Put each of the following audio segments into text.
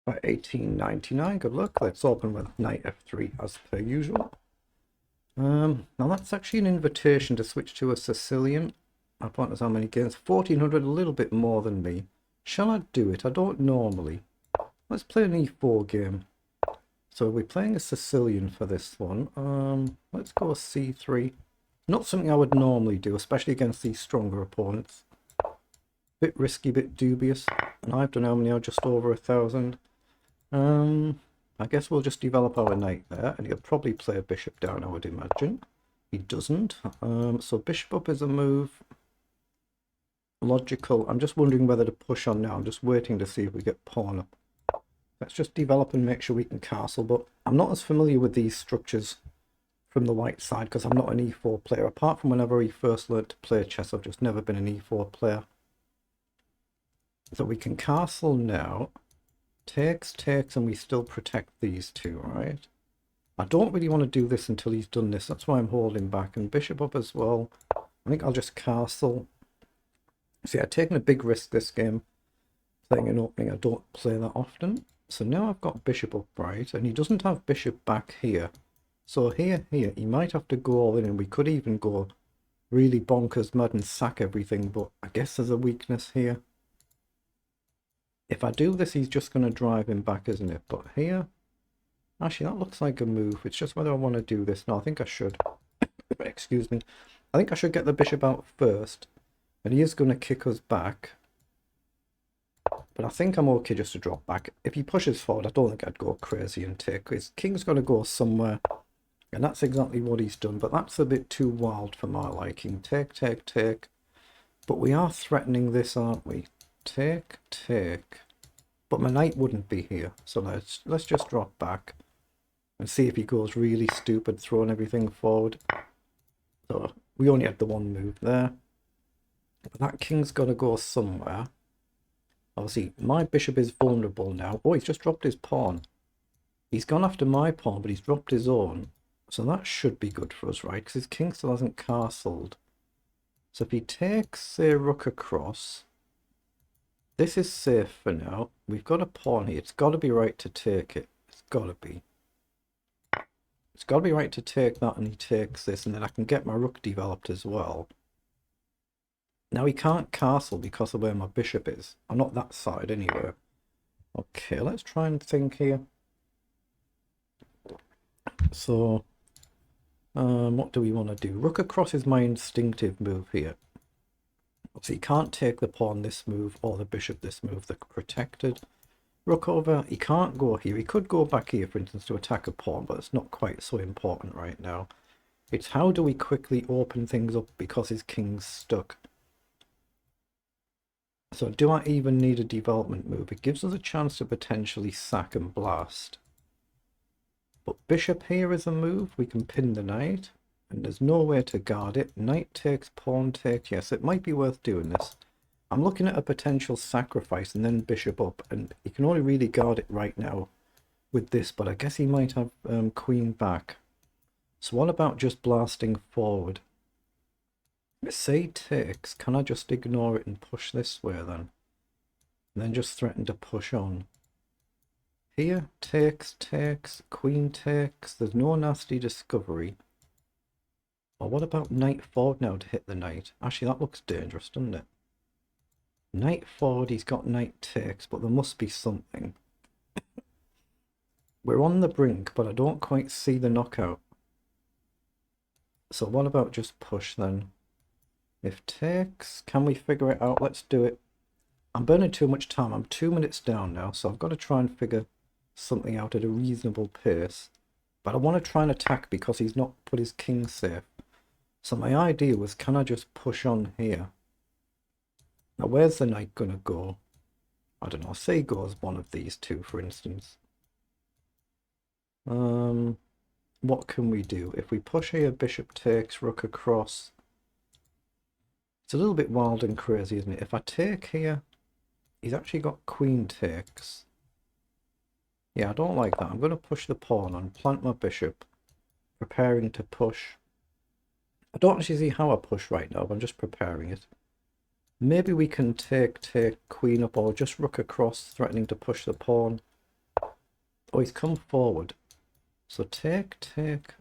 By 1899, good luck. Let's open with knight f3 as per usual. Now that's actually an invitation to switch to a Sicilian. My partner's how many games? 1400, a little bit more than me. Shall I do it? I don't normally. Let's play an e4 game. So we're playing a Sicilian for this one. Let's go c3. Not something I would normally do, especially against these stronger opponents. Bit risky, bit dubious. And I've done how many? Just over 1,000. I guess we'll just develop our knight there, and he'll probably play a bishop down, I would imagine. He doesn't. So bishop up is a move. Logical. I'm just wondering whether to push on now. I'm just waiting to see if we get pawn up. Let's just develop and make sure we can castle, but I'm not as familiar with these structures from the white side because I'm not an e4 player. Apart from whenever he first learned to play chess, I've just never been an e4 player. So we can castle now. Takes, and we still protect these two, right? I don't really want to do this until he's done this. That's why I'm holding back. And bishop up as well. I think I'll just castle. See, I've taken a big risk this game. Playing an opening, I don't play that often. So now I've got bishop up, right? And he doesn't have bishop back here. So here, he might have to go all in. And we could even go really bonkers mad and sack everything. But I guess there's a weakness here. If I do this, he's just going to drive him back, isn't it? But here, actually, that looks like a move. It's just whether I want to do this. No, I think I should. Excuse me. I think I should get the bishop out first. And he is going to kick us back. But I think I'm okay just to drop back. If he pushes forward, I don't think I'd go crazy and take. His king's going to go somewhere. And that's exactly what he's done. But that's a bit too wild for my liking. Take. But we are threatening this, aren't we? Take. But my knight wouldn't be here. So let's just drop back. And see if he goes really stupid, throwing everything forward. So we only had the one move there. But that king's got to go somewhere. Obviously, my bishop is vulnerable now. Oh, he's just dropped his pawn. He's gone after my pawn, but he's dropped his own. So that should be good for us, right? Because his king still hasn't castled. So if he takes, say, rook across, this is safe for now. We've got a pawn here. It's got to be right to take it. It's got to be. It's got to be right to take that, and he takes this, and then I can get my rook developed as well. Now he can't castle because of where my bishop is. I'm not that side anyway. Okay, let's try and think here. So, what do we want to do? Rook across is my instinctive move here. So he can't take the pawn this move or the bishop this move. They're protected. Rook over, he can't go here. He could go back here, for instance, to attack a pawn, but it's not quite so important right now. It's how do we quickly open things up because his king's stuck. So do I even need a development move? It gives us a chance to potentially sack and blast. But bishop here is a move. We can pin the knight. And there's no way to guard it. Knight takes, pawn takes. Yes, it might be worth doing this. I'm looking at a potential sacrifice and then bishop up. And he can only really guard it right now with this. But I guess he might have queen back. So what about just blasting forward? Say takes, can I just ignore it and push this way then? And then just threaten to push on. Here, takes, queen takes, there's no nasty discovery. Or what about knight forward now to hit the knight? Actually, that looks dangerous, doesn't it? Knight forward, he's got knight takes, but there must be something. We're on the brink, but I don't quite see the knockout. So what about just push then? If takes, can we figure it out? Let's do it. I'm burning too much time. I'm 2 minutes down now, so I've got to try and figure something out at a reasonable pace. But I want to try and attack because he's not put his king safe. So my idea was, can I just push on here? Now, where's the knight going to go? I don't know. Say he goes one of these two, for instance. What can we do? If we push here, bishop takes, rook across. It's a little bit wild and crazy, isn't it? If I take here, he's actually got queen takes. Yeah, I don't like that. I'm going to push the pawn on, plant my bishop, preparing to push. I don't actually see how I push right now, but I'm just preparing it. Maybe we can take queen up or just rook across, threatening to push the pawn. Oh, he's come forward. So take, take.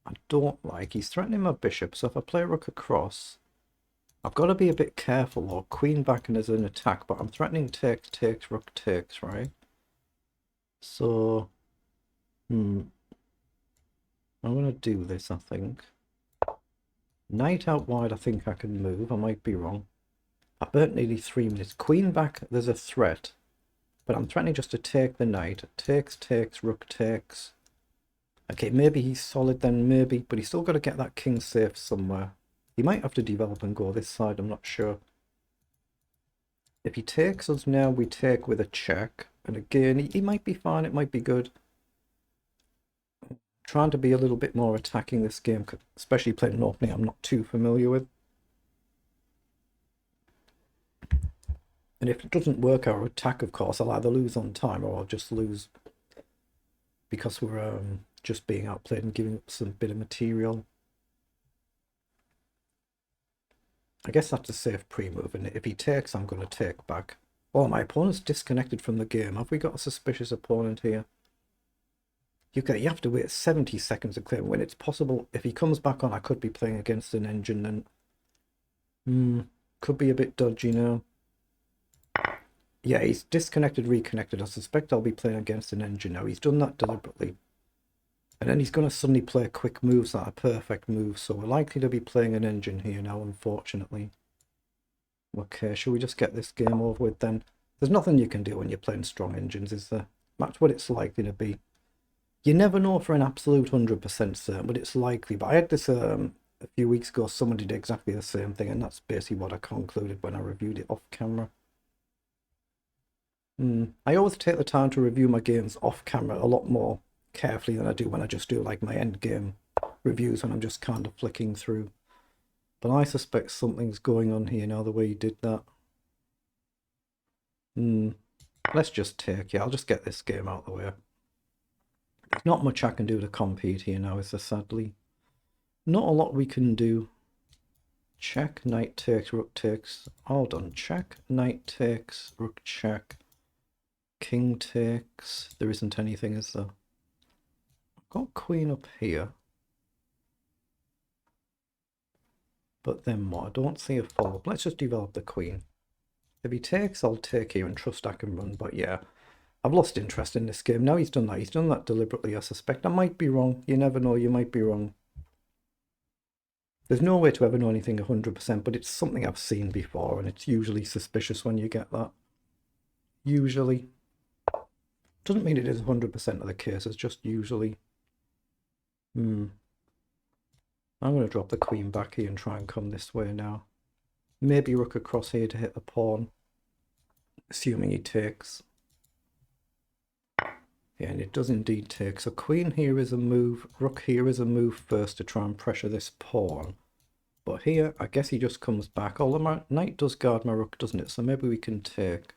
I don't like. He's threatening my bishop, so if I play rook across, I've got to be a bit careful, or queen back and as an attack, but I'm threatening takes, takes, rook takes, right? So, I'm going to do this, I think. Knight out wide, I think I can move. I might be wrong. I burnt nearly 3 minutes. Queen back, there's a threat. But I'm threatening just to take the knight. Takes, takes, rook takes. Okay, maybe he's solid then, maybe. But he's still got to get that king safe somewhere. He might have to develop and go this side, I'm not sure. If he takes us now, we take with a check. And again, he might be fine, it might be good. Trying to be a little bit more attacking this game, especially playing an opening I'm not too familiar with. And if it doesn't work our attack, of course, I'll either lose on time or I'll just lose because we're just being outplayed and giving up some bit of material. I guess that's a safe pre-move, and if he takes, I'm going to take back. Oh, my opponent's disconnected from the game. Have we got a suspicious opponent here? You have to wait 70 seconds to clear when it's possible. If he comes back on, I could be playing against an engine, then could be a bit dodgy now. Yeah, he's disconnected, reconnected. I suspect I'll be playing against an engine now. He's done that deliberately. And then he's going to suddenly play quick moves that are perfect moves. So we're likely to be playing an engine here now, unfortunately. Okay, shall we just get this game over with then? There's nothing you can do when you're playing strong engines, is there? That's what it's likely to be. You never know for an absolute 100% certain, but it's likely. But I had this a few weeks ago, someone did exactly the same thing, and that's basically what I concluded when I reviewed it off camera. I always take the time to review my games off camera a lot more carefully than I do when I just do like my end game reviews when I'm just kind of flicking through. But I suspect something's going on here now, the way you did that. Let's just take, yeah, I'll just get this game out of the way. There's not much I can do to compete here now, is there, sadly? Not a lot we can do. Check, knight takes, rook takes. All done. Check, knight takes, rook check. King takes. There isn't anything, is there? I've got queen up here. But then what? I don't see a follow-up. Let's just develop the queen. If he takes, I'll take here and trust I can run. But yeah, I've lost interest in this game. Now he's done that. He's done that deliberately, I suspect. I might be wrong. You never know. You might be wrong. There's no way to ever know anything 100%, but it's something I've seen before, and it's usually suspicious when you get that. Usually. Doesn't mean it is 100% of the cases, just usually. I'm going to drop the queen back here and try and come this way now. Maybe rook across here to hit the pawn, assuming he takes. Yeah, and it does indeed take. So queen here is a move, rook here is a move first to try and pressure this pawn. But here, I guess he just comes back. Although my knight does guard my rook, doesn't it? So maybe we can take.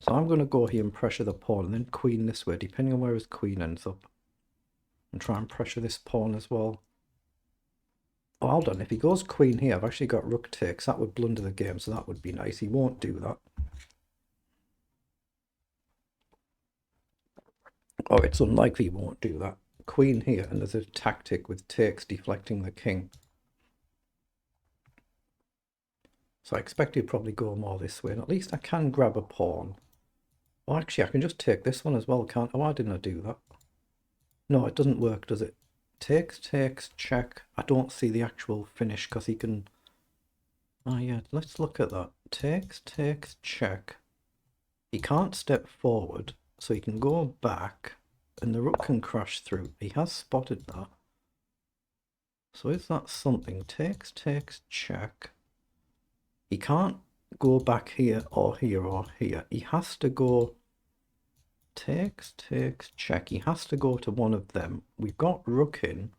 So I'm going to go here and pressure the pawn and then queen this way, depending on where his queen ends up. And try and pressure this pawn as well. Oh, hold on. If he goes queen here, I've actually got rook takes. That would blunder the game, so that would be nice. He won't do that. Oh, it's unlikely he won't do that. Queen here, and there's a tactic with takes deflecting the king. So I expect he'd probably go more this way, and at least I can grab a pawn. Oh, actually, I can just take this one as well, can't I? Why didn't I do that? No, it doesn't work, does it? Takes, takes, check. I don't see the actual finish because he can... Oh yeah, let's look at that. Takes, takes, check. He can't step forward, so he can go back, and the rook can crash through. He has spotted that. So is that something? Takes, takes, check. He can't go back here or here or here. He has to go... Takes, takes, check. He has to go to one of them. We've got rook in.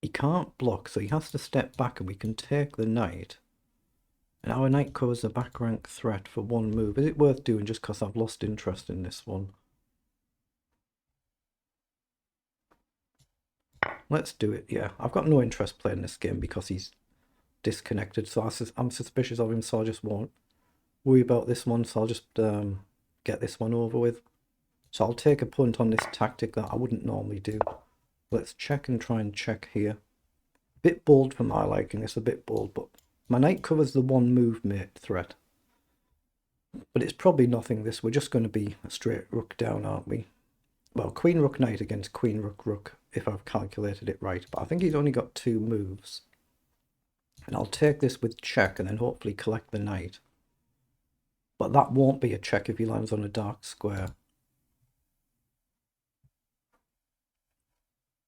He can't block, so he has to step back and we can take the knight. And our knight covers a back rank threat for one move. Is it worth doing just because I've lost interest in this one? Let's do it, yeah. I've got no interest playing this game because he's disconnected, so I'm suspicious of him, so I just won't worry about this one. So I'll just get this one over with. So I'll take a punt on this tactic that I wouldn't normally do. Let's check and try and check here. Bit bold for my liking, it's a bit bold, but my knight covers the one move mate threat. But it's probably nothing this. We're just going to be a straight rook down, aren't we? Well, queen rook knight against queen rook rook, if I've calculated it right. But I think he's only got 2 moves. And I'll take this with check and then hopefully collect the knight. But that won't be a check if he lands on a dark square.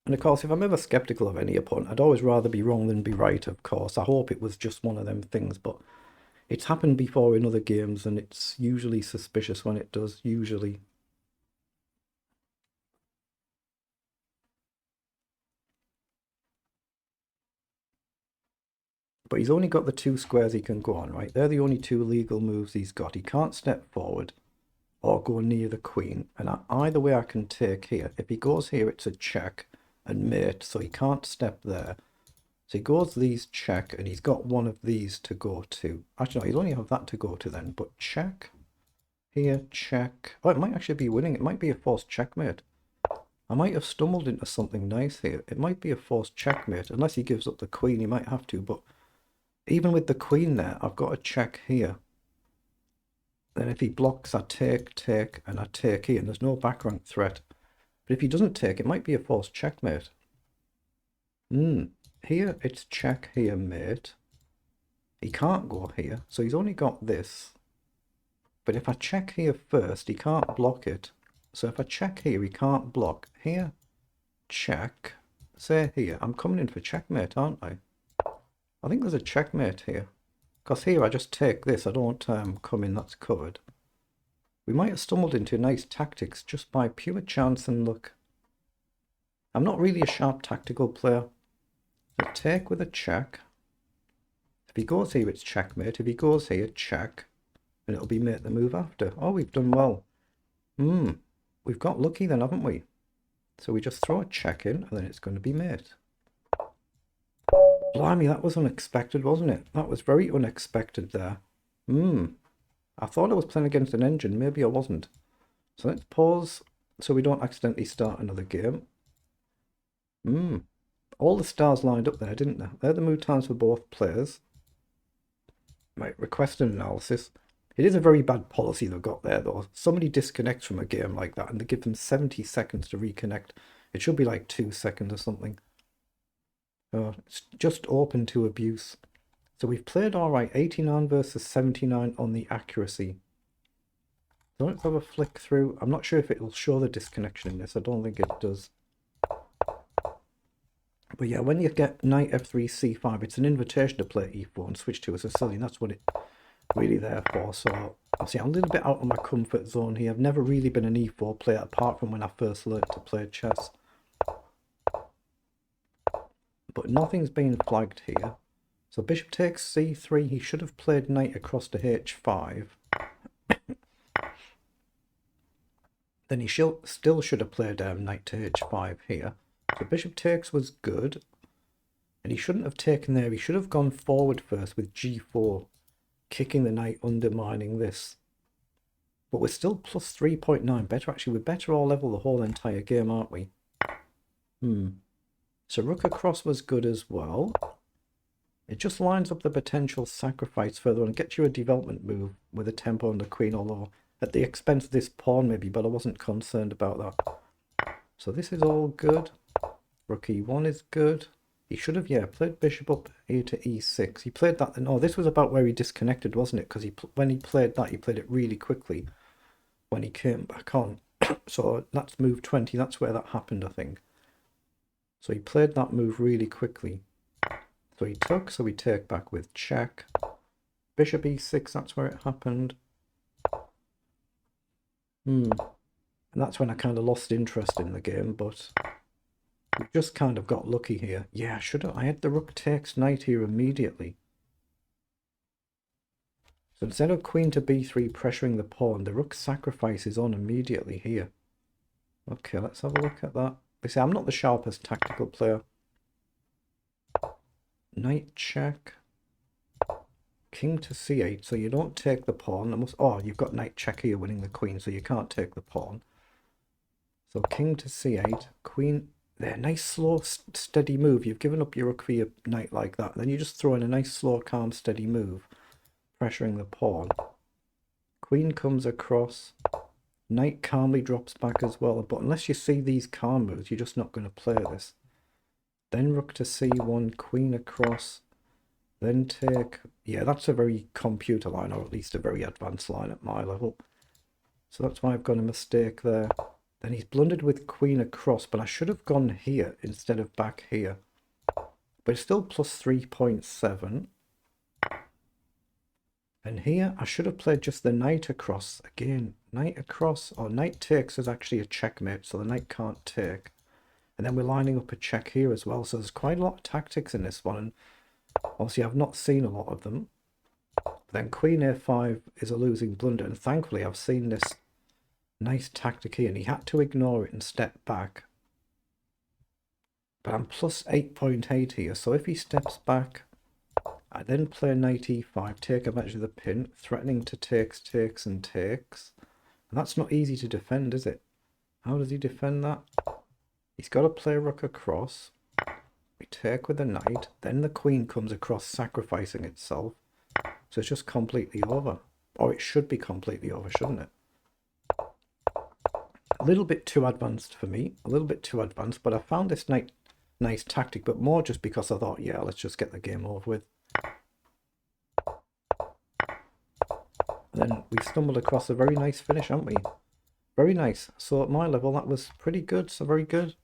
And of course, if I'm ever skeptical of any opponent, I'd always rather be wrong than be right, of course. I hope it was just one of them things, but it's happened before in other games, and it's usually suspicious when it does, usually. But he's only got the 2 squares he can go on, right? They're the only 2 legal moves he's got. He can't step forward or go near the queen. And either way I can take here. If he goes here, it's a check and mate, so he can't step there. So he goes these check, and he's got one of these to go to. Actually, no, he'll only have that to go to then, but check. Here, check. Oh, it might actually be winning. It might be a forced checkmate. I might have stumbled into something nice here. It might be a forced checkmate. Unless he gives up the queen, he might have to, but even with the queen there, I've got a check here. Then if he blocks, I take, and I take here, and there's no back rank threat. But if he doesn't take, it might be a forced checkmate. Here, it's check here, mate. He can't go here, so he's only got this. But if I check here first, he can't block it. So if I check here, he can't block. Here, check. Say here, I'm coming in for checkmate, aren't I? I think there's a checkmate here. Because here I just take this, I don't come in, that's covered. We might have stumbled into nice tactics just by pure chance and luck. I'm not really a sharp tactical player. So take with a check. If he goes here, it's checkmate. If he goes here, check. And it'll be mate the move after. Oh, we've done well. We've got lucky then, haven't we? So we just throw a check in, and then it's going to be mate. Blimey, that was unexpected, wasn't it? That was very unexpected there. I thought I was playing against an engine. Maybe I wasn't. So let's pause so we don't accidentally start another game. All the stars lined up there, didn't they? They're the move times for both players. Right, request an analysis. It is a very bad policy they've got there, though. Somebody disconnects from a game like that, and they give them 70 seconds to reconnect. It should be like 2 seconds or something. It's just open to abuse. So we've played all right, 89 versus 79 on the accuracy. So let's have a flick through. I'm not sure if it'll show the disconnection in this. I don't think it does. But yeah, when you get knight f3, c5, it's an invitation to play e4 and switch to a Sicilian. That's what it's really there for. So obviously I'm a little bit out of my comfort zone here. I've never really been an e4 player apart from when I first learned to play chess. But nothing's been flagged here. So bishop takes c3. He should have played knight across to h5. Then he still should have played knight to h5 here. So bishop takes was good. And he shouldn't have taken there. He should have gone forward first with g4. Kicking the knight, undermining this. But we're still plus 3.9. Better actually. We're better all level the whole entire game, aren't we? So rook across was good as well. It just lines up the potential sacrifice further on. Gets you a development move with a tempo on the queen, although at the expense of this pawn maybe, but I wasn't concerned about that. So this is all good. Rook e1 is good. He should have, yeah, played bishop up here to e6. He played that. No, this was about where he disconnected, wasn't it? Because when he played that, he played it really quickly when he came back on. So that's move 20. That's where that happened, I think. So he played that move really quickly. So he took, so we take back with check. Bishop e6, that's where it happened. And that's when I kind of lost interest in the game, but we just kind of got lucky here. Yeah, I had the rook takes knight here immediately. So instead of queen to b3 pressuring the pawn, the rook sacrifices on immediately here. Okay, let's have a look at that. You see, I'm not the sharpest tactical player. Knight check. king to c8, so you don't take the pawn. Oh, you've got knight check here winning the queen, so you can't take the pawn. So king to c8, queen there. Nice slow steady move. You've given up your rook for your knight like that. Then you just throw in a nice slow calm steady move, pressuring the pawn. Queen comes across. Knight calmly drops back as well, but unless you see these calm moves, you're just not going to play this. Then rook to c1, queen across, then take... Yeah, that's a very computer line, or at least a very advanced line at my level. So that's why I've got a mistake there. Then he's blundered with queen across, but I should have gone here instead of back here. But it's still plus 3.7. And here, I should have played just the knight across. Again, knight across, or knight takes is actually a checkmate, so the knight can't take. And then we're lining up a check here as well, so there's quite a lot of tactics in this one, and obviously I've not seen a lot of them. But then queen a5 is a losing blunder, and thankfully I've seen this nice tactic here, and he had to ignore it and step back. But I'm plus 8.8 here, so if he steps back, I then play knight e5, take advantage of the pin, threatening to takes, and takes. And that's not easy to defend, is it? How does he defend that? He's got to play rook across. We take with the knight, then the queen comes across, sacrificing itself. So it's just completely over. Or it should be completely over, shouldn't it? A little bit too advanced for me, a little bit too advanced, but I found this nice tactic, but more just because I thought, yeah, let's just get the game over with. Then we stumbled across a very nice finish, haven't we? Very nice. So at my level, that was pretty good, so very good.